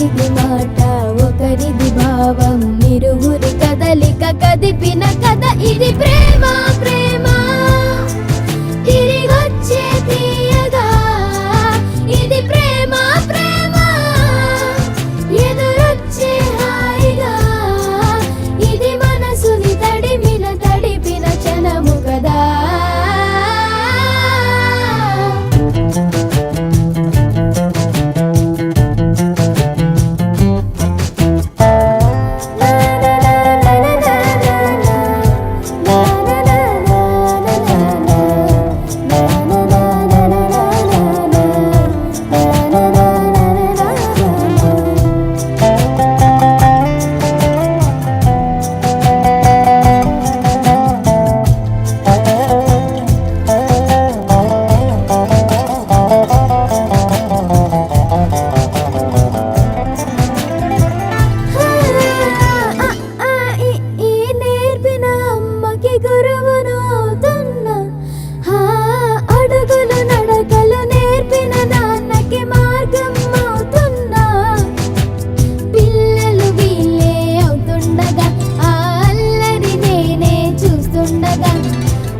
ఒకరిది మాట ఒకరిది భావం ఇరువురి కదలిక కదిపిన కథ ఇది ప్రేమ ప్రేమ తిరిగొచ్చే తీయగా ఇది ప్రేమ ప్రేమ ఎదురొచ్చే హాయిగా ఇది మనసుని తడిపిన క్షణము కదా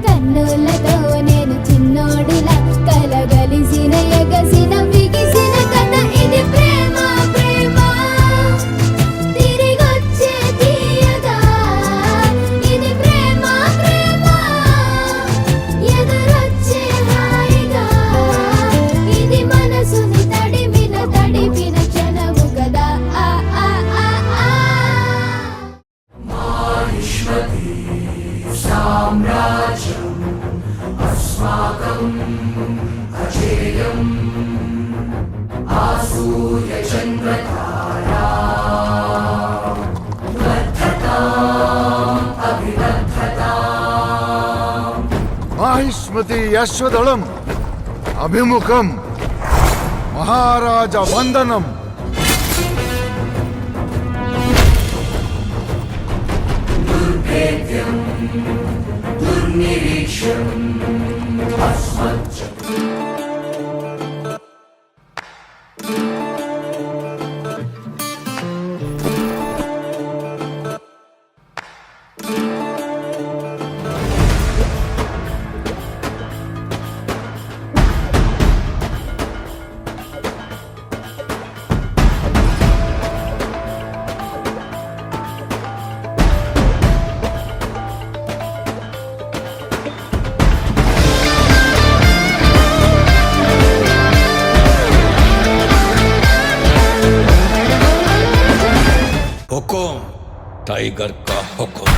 కన్నులతో నేను చిన్నోడిలా కలగలిసిన ఎగసిన బిగిసిన కథ ఇది ప్రేమ ప్రేమ తిరిగొచ్చే తీయగా ఇది ప్రేమ ప్రేమ ఎదురొచ్చే హాయిగా ఇది మనసుని తడిపిన క్షణము కదా సామ్రాజ్యం అస్మాకం అజేయం ఆసూయ చంద్రతారా మాహిష్మతి యశ్వదళం అభిముఖం మహారాజ వందనం దుర్భేద్యం దుర్నిరీక్ష్యం అస్మచ్చ हुकुम टाइगर का हुकुम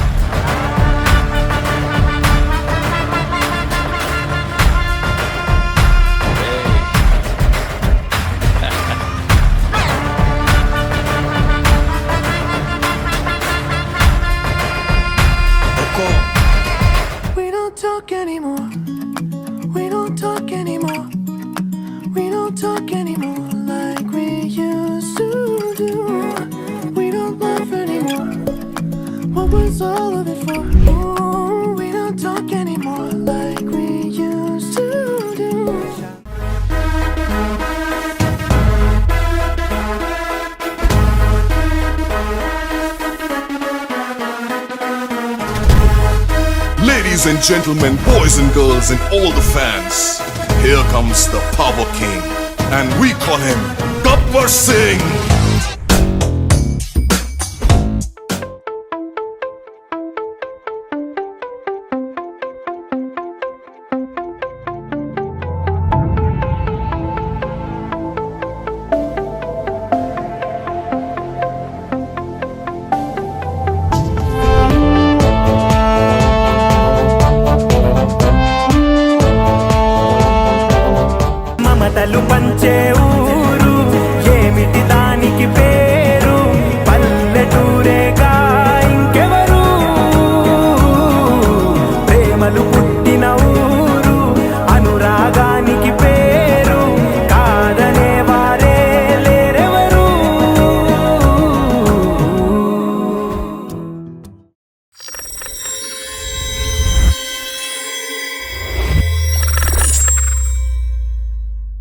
We don't talk anymore. We don't talk anymore. We don't talk anymore like we used to do. We don't laugh anymore. What was all of it for? Oh, we don't talk anymore like we used to do. Ladies and gentlemen, boys and girls, and all the fans, here comes the Power King, and we call him Gabbar Singh.